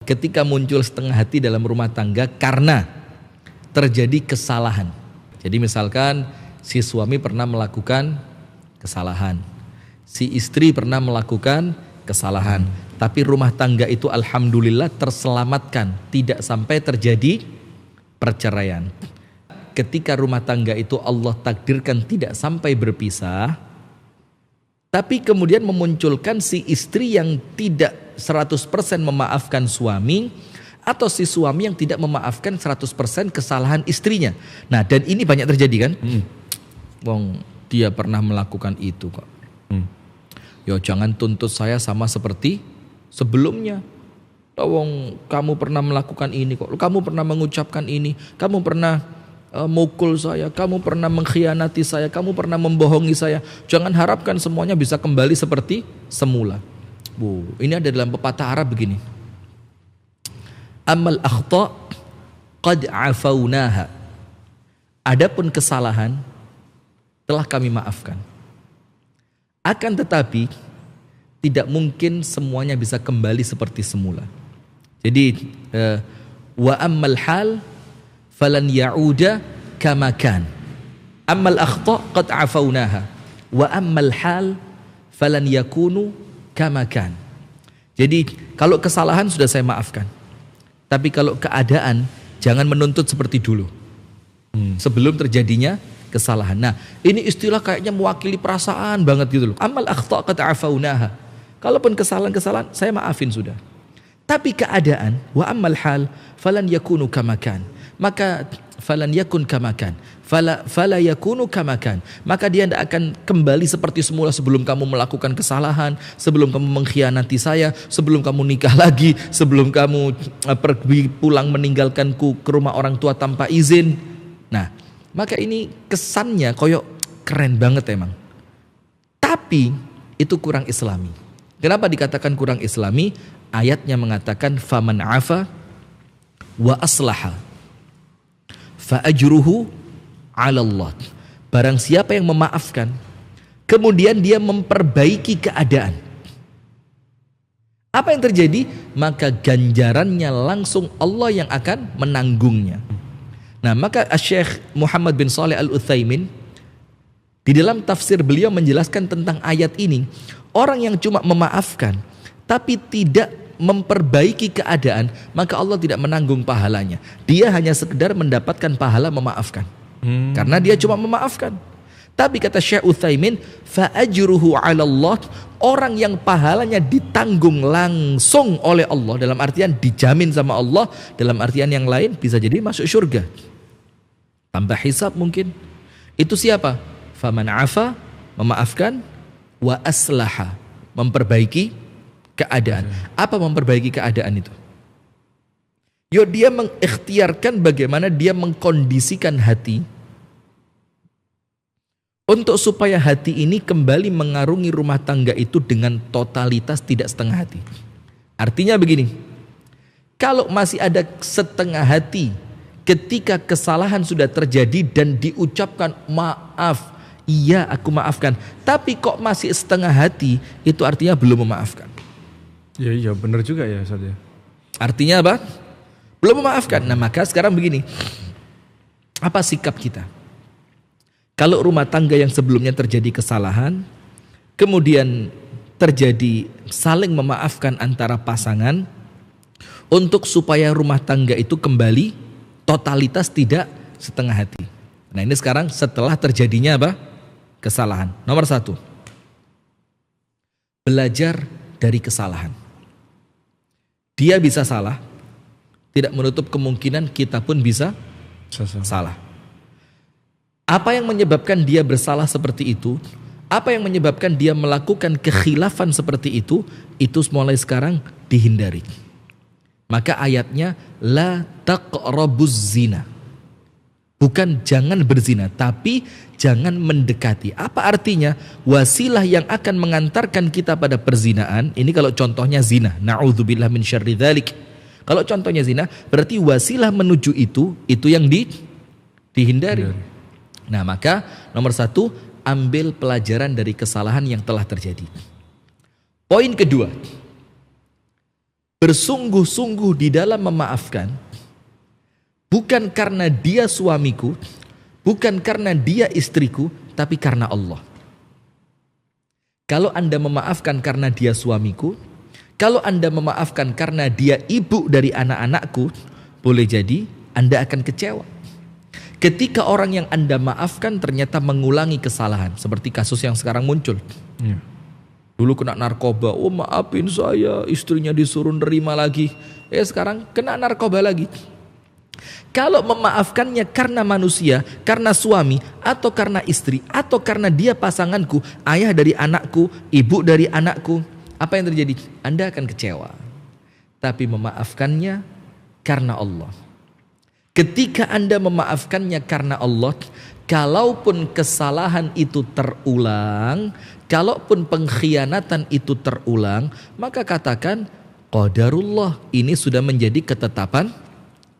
ketika muncul setengah hati dalam rumah tangga karena terjadi kesalahan. Jadi misalkan si suami pernah melakukan kesalahan, si istri pernah melakukan kesalahan, tapi rumah tangga itu alhamdulillah terselamatkan, tidak sampai terjadi perceraian. Ketika rumah tangga itu Allah takdirkan tidak sampai berpisah, tapi kemudian memunculkan si istri yang tidak 100% memaafkan suami, atau si suami yang tidak memaafkan 100% kesalahan istrinya. Nah, dan ini banyak terjadi kan? Wong dia pernah melakukan itu kok. Ya jangan tuntut saya sama seperti sebelumnya. Wong kamu pernah melakukan ini kok. Kamu pernah mengucapkan ini. Kamu pernah mukul saya. Kamu pernah mengkhianati saya. Kamu pernah membohongi saya. Jangan harapkan semuanya bisa kembali seperti semula. Ini ada dalam pepatah Arab begini. Amal akhta qad afaunaha. Adapun kesalahan telah kami maafkan. Akan tetapi tidak mungkin semuanya bisa kembali seperti semula. Jadi wa ammal hal falan ya'uda kama kan. Ammal akhta qad afaunaha wa ammal hal falan yakunu kama kan. Jadi kalau kesalahan sudah saya maafkan. Tapi kalau keadaan jangan menuntut seperti dulu. Sebelum terjadinya kesalahan. Nah, ini istilah kayaknya mewakili perasaan banget gitu loh. Amal akhta qad afaunaha. Kalaupun kesalahan-kesalahan saya maafin sudah. Tapi keadaan wa ammal hal falan yakunu kama kan. Maka falan yakun kama kan. Fala yakunu kama kan. Maka dia tidak akan kembali seperti semula sebelum kamu melakukan kesalahan, sebelum kamu mengkhianati saya, sebelum kamu nikah lagi, sebelum kamu pergi pulang meninggalkanku ke rumah orang tua tanpa izin. Nah, maka ini kesannya koyok keren banget emang. Tapi itu kurang islami. Kenapa dikatakan kurang islami? Ayatnya mengatakan faman afa wa aslaha fa ajruhu 'ala Allah. Barang siapa yang memaafkan kemudian dia memperbaiki keadaan, apa yang terjadi? Maka ganjarannya langsung Allah yang akan menanggungnya. Nah, maka Syekh Muhammad bin Shalih Al-Utsaimin di dalam tafsir beliau menjelaskan tentang ayat ini. Orang yang cuma memaafkan tapi tidak memperbaiki keadaan, maka Allah tidak menanggung pahalanya. Dia hanya sekedar mendapatkan pahala memaafkan. Karena dia cuma memaafkan. Tapi kata Syekh Utsaimin, fa ajruhu 'ala Allah, orang yang pahalanya ditanggung langsung oleh Allah, dalam artian dijamin sama Allah, dalam artian yang lain bisa jadi masuk surga tanpa hisab mungkin. Itu siapa? Faman afa, memaafkan, wa aslaha, memperbaiki keadaan. Apa memperbaiki keadaan itu? Yo, dia mengikhtiarkan bagaimana dia mengkondisikan hati untuk supaya hati ini kembali mengarungi rumah tangga itu dengan totalitas, tidak setengah hati. Artinya begini, kalau masih ada setengah hati ketika kesalahan sudah terjadi dan diucapkan maaf, iya aku maafkan, tapi kok masih setengah hati, itu artinya belum memaafkan. Iya benar juga ya Ustaz ya. Artinya apa? Belum memaafkan. Nah, maka sekarang begini, apa sikap kita? Kalau rumah tangga yang sebelumnya terjadi kesalahan, kemudian terjadi saling memaafkan antara pasangan untuk supaya rumah tangga itu kembali totalitas, tidak setengah hati. Nah, ini sekarang setelah terjadinya apa? Kesalahan. Nomor 1, belajar dari kesalahan. Dia bisa salah, tidak menutup kemungkinan kita pun bisa salah. Apa yang menyebabkan dia bersalah seperti itu? Apa yang menyebabkan dia melakukan kekhilafan seperti itu mulai sekarang dihindari. Maka ayatnya la taqrabuz zina. Bukan jangan berzina, tapi jangan mendekati. Apa artinya? Wasilah yang akan mengantarkan kita pada perzinaan. Ini kalau contohnya zina. Na'udzubillah min syarri dzalik. Kalau contohnya zina, berarti wasilah menuju itu yang dihindari. Nah, maka nomor 1, ambil pelajaran dari kesalahan yang telah terjadi. Poin kedua, bersungguh-sungguh di dalam memaafkan, bukan karena dia suamiku, bukan karena dia istriku, tapi karena Allah. Kalau Anda memaafkan karena dia suamiku, kalau Anda memaafkan karena dia ibu dari anak-anakku, boleh jadi Anda akan kecewa. Ketika orang yang Anda maafkan ternyata mengulangi kesalahan, seperti kasus yang sekarang muncul. Dulu kena narkoba, oh maafin saya, istrinya disuruh nerima lagi. Sekarang kena narkoba lagi. Kalau memaafkannya karena manusia, karena suami, atau karena istri, atau karena dia pasanganku, ayah dari anakku, ibu dari anakku, apa yang terjadi? Anda akan kecewa. Tapi memaafkannya karena Allah. Ketika Anda memaafkannya karena Allah, kalaupun kesalahan itu terulang, kalaupun pengkhianatan itu terulang, maka katakan qadarullah, ini sudah menjadi ketetapan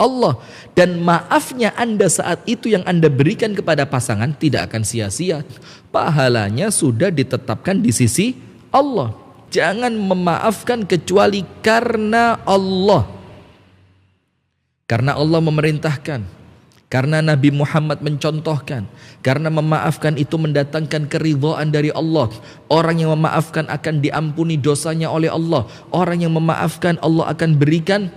Allah. Dan maafnya Anda saat itu yang Anda berikan kepada pasangan tidak akan sia-sia. Pahalanya sudah ditetapkan di sisi Allah. Jangan memaafkan kecuali karena Allah. Karena Allah memerintahkan, karena Nabi Muhammad mencontohkan, karena memaafkan itu mendatangkan keridhaan dari Allah. Orang yang memaafkan akan diampuni dosanya oleh Allah. Orang yang memaafkan Allah akan berikan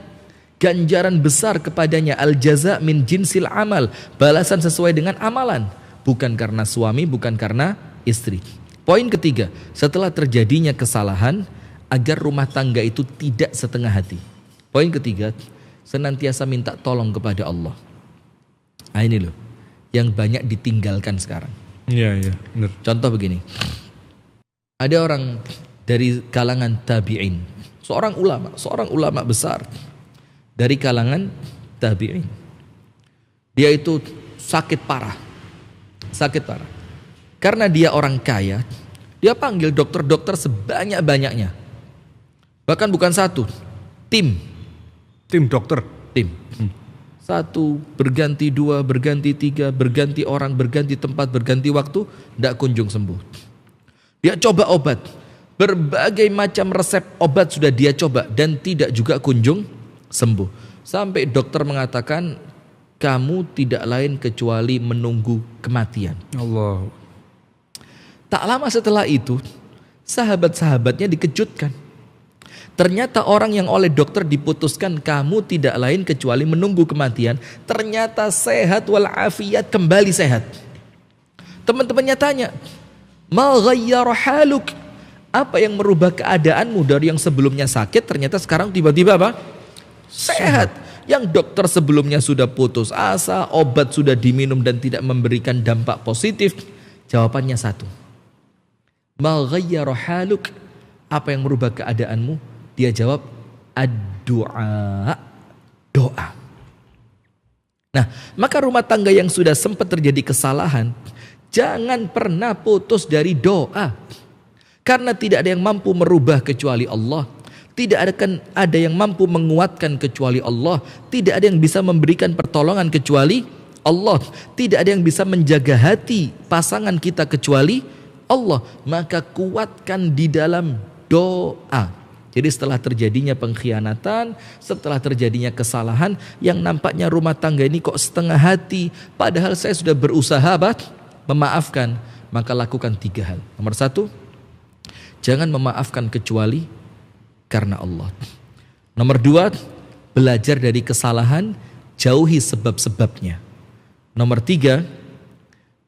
ganjaran besar kepadanya, al jaza min jinsil amal, balasan sesuai dengan amalan, bukan karena suami, bukan karena istri. Poin ketiga, setelah terjadinya kesalahan, agar rumah tangga itu tidak setengah hati. Poin ketiga, senantiasa minta tolong kepada Allah. Ini loh yang banyak ditinggalkan sekarang. Iya, benar. Contoh begini, ada orang dari kalangan tabi'in, seorang ulama besar dari kalangan tabi'in. Dia itu sakit parah. Karena dia orang kaya, dia panggil dokter-dokter sebanyak-banyaknya. Bahkan bukan satu, tim dokter. Satu, berganti dua, berganti tiga, berganti orang, berganti tempat, berganti waktu, tidak kunjung sembuh. Dia coba obat, berbagai macam resep obat sudah dia coba dan tidak juga kunjung sembuh. Sampai dokter mengatakan, kamu tidak lain kecuali menunggu kematian. Allah. Tak lama setelah itu, sahabat-sahabatnya dikejutkan. Ternyata orang yang oleh dokter diputuskan kamu tidak lain kecuali menunggu kematian, ternyata sehat walafiat, kembali sehat. Teman-temannya tanya, ma ghayyara haluk, apa yang merubah keadaanmu dari yang sebelumnya sakit ternyata sekarang tiba-tiba apa? Sehat. Yang dokter sebelumnya sudah putus asa, obat sudah diminum dan tidak memberikan dampak positif. Jawabannya satu, ma ghayyara haluk, apa yang merubah keadaanmu? Dia jawab, ad-du'a, doa. Nah, maka rumah tangga yang sudah sempat terjadi kesalahan, jangan pernah putus dari doa. Karena tidak ada yang mampu merubah kecuali Allah. Tidak ada yang mampu menguatkan kecuali Allah. Tidak ada yang bisa memberikan pertolongan kecuali Allah. Tidak ada yang bisa menjaga hati pasangan kita kecuali Allah. Maka kuatkan di dalam doa. Jadi setelah terjadinya pengkhianatan, setelah terjadinya kesalahan, yang nampaknya rumah tangga ini kok setengah hati, padahal saya sudah berusaha memaafkan, maka lakukan 3 hal. Nomor 1, jangan memaafkan kecuali karena Allah. Nomor 2, belajar dari kesalahan, jauhi sebab-sebabnya. Nomor 3,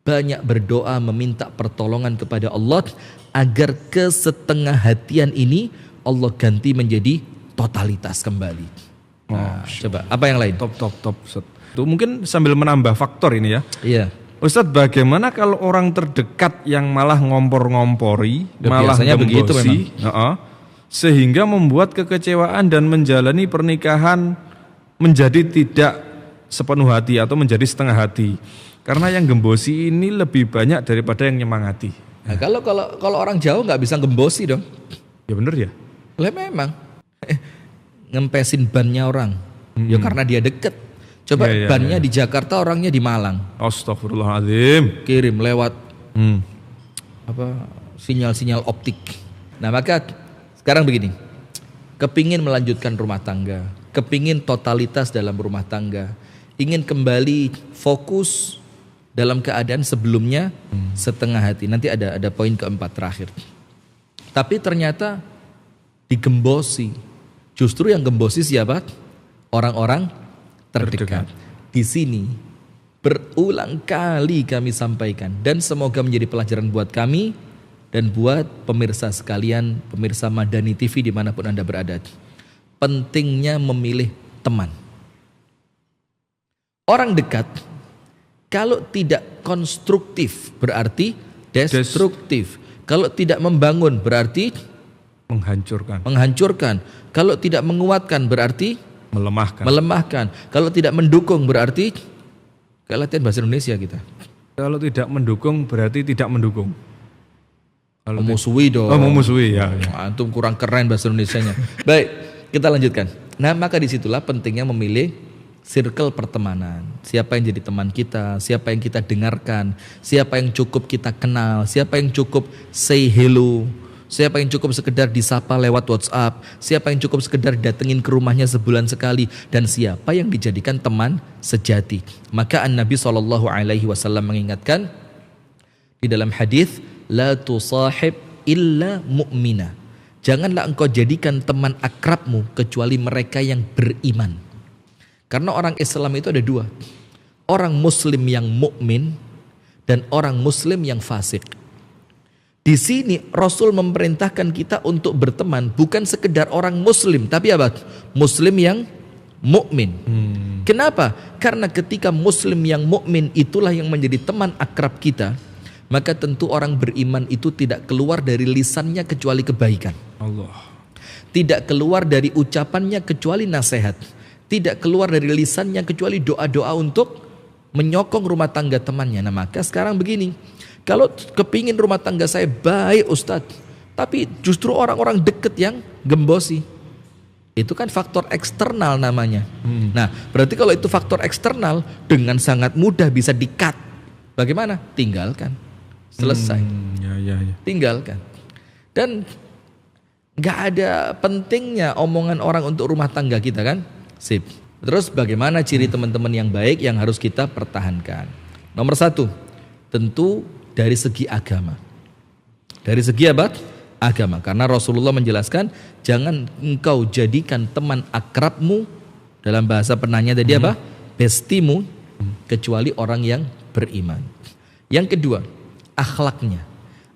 banyak berdoa meminta pertolongan kepada Allah agar kesetengah hatian ini Allah ganti menjadi totalitas kembali. Nah, coba apa yang lain? Top. Itu mungkin sambil menambah faktor ini ya. Iya. Ustadz, bagaimana kalau orang terdekat yang malah ngompor-ngompori, malah gembosi, sehingga membuat kekecewaan dan menjalani pernikahan menjadi tidak sepenuh hati atau menjadi setengah hati. Karena yang gembosi ini lebih banyak daripada yang nyemangati. Nah, kalau orang jauh nggak bisa gembosi dong. Ya bener ya. Lah memang ngempesin bannya orang, ya karena dia deket. Coba bannya di Jakarta, orangnya di Malang. Astagfirullahaladzim. Kirim lewat sinyal-sinyal optik. Nah maka sekarang begini, kepingin melanjutkan rumah tangga, kepingin totalitas dalam rumah tangga, ingin kembali fokus dalam keadaan sebelumnya setengah hati. Nanti ada poin keempat terakhir. Tapi ternyata digembosi. Justru yang gembosi siapa? Orang-orang terdekat. Di sini berulang kali kami sampaikan dan semoga menjadi pelajaran buat kami dan buat pemirsa sekalian, pemirsa Madani TV dimanapun Anda berada. Pentingnya memilih teman. Orang dekat kalau tidak konstruktif berarti destruktif. Kalau tidak membangun berarti menghancurkan. Kalau tidak menguatkan berarti melemahkan. Kalau tidak mendukung berarti kayak latihan bahasa Indonesia kita. Kalau tidak mendukung berarti tidak mendukung. Memusuhi dong. Memusuhi ya. Antum kurang keren bahasa Indonesianya. Baik, kita lanjutkan. Nah, maka disitulah pentingnya memilih circle pertemanan. Siapa yang jadi teman kita, siapa yang kita dengarkan, siapa yang cukup kita kenal, siapa yang cukup say hello, siapa yang cukup sekedar disapa lewat WhatsApp, siapa yang cukup sekedar datengin ke rumahnya sebulan sekali, dan siapa yang dijadikan teman sejati. Maka Nabi SAW mengingatkan di dalam hadis, la tusahib illa mu'mina. Janganlah engkau jadikan teman akrabmu kecuali mereka yang beriman. Karena orang Islam itu ada dua. Orang muslim yang mukmin dan orang muslim yang fasik. Di sini Rasul memerintahkan kita untuk berteman bukan sekedar orang muslim, tapi apa? Muslim yang mukmin. Kenapa? Karena ketika muslim yang mukmin itulah yang menjadi teman akrab kita, maka tentu orang beriman itu tidak keluar dari lisannya kecuali kebaikan. Allah. Tidak keluar dari ucapannya kecuali nasihat. Tidak keluar dari lisannya kecuali doa-doa untuk menyokong rumah tangga temannya. Nah, maka sekarang begini, kalau kepingin rumah tangga saya baik Ustadz, tapi justru orang-orang deket yang gembosi, itu kan faktor eksternal namanya. Nah, berarti kalau itu faktor eksternal dengan sangat mudah bisa di-cut. Bagaimana? Tinggalkan. Selesai. Ya. Tinggalkan. Dan gak ada pentingnya omongan orang untuk rumah tangga kita kan? Sip. Terus bagaimana ciri teman-teman yang baik yang harus kita pertahankan? Nomor satu, tentu dari segi agama. Dari segi apa? Agama. Karena Rasulullah menjelaskan, jangan engkau jadikan teman akrabmu, dalam bahasa penanya tadi apa? Bestimu, kecuali orang yang beriman. Yang kedua, akhlaknya.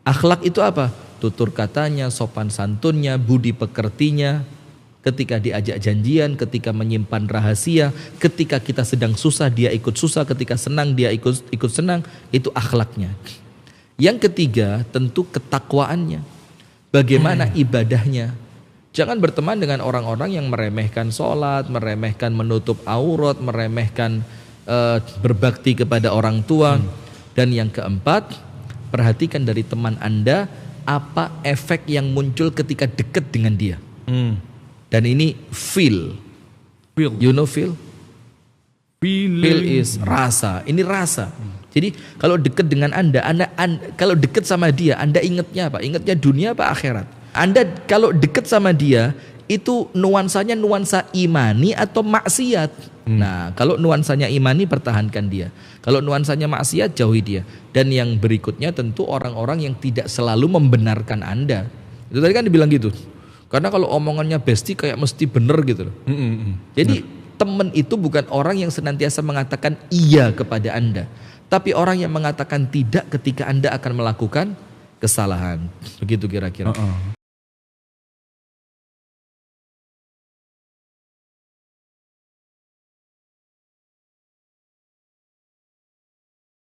Akhlak itu apa? Tutur katanya, sopan santunnya, budi pekertinya, ketika diajak janjian, ketika menyimpan rahasia, ketika kita sedang susah dia ikut susah, ketika senang dia ikut senang, itu akhlaknya. Yang ketiga tentu ketakwaannya. Bagaimana ibadahnya? Jangan berteman dengan orang-orang yang meremehkan sholat, meremehkan menutup aurat, meremehkan berbakti kepada orang tua. Dan yang keempat, perhatikan dari teman Anda apa efek yang muncul ketika dekat dengan dia. Dan ini feel. You know feel? Feel is rasa. Ini rasa. Jadi kalau dekat dengan Anda kalau dekat sama dia, Anda ingatnya apa? Ingatnya dunia apa akhirat? Anda kalau dekat sama dia, itu nuansanya nuansa imani atau maksiat. Nah, kalau nuansanya imani, pertahankan dia. Kalau nuansanya maksiat, jauhi dia. Dan yang berikutnya tentu orang-orang yang tidak selalu membenarkan Anda. Itu tadi kan dibilang gitu. Karena kalau omongannya bestie kayak mesti bener gitu loh. Jadi teman itu bukan orang yang senantiasa mengatakan iya kepada Anda, tapi orang yang mengatakan tidak ketika Anda akan melakukan kesalahan. Begitu kira-kira.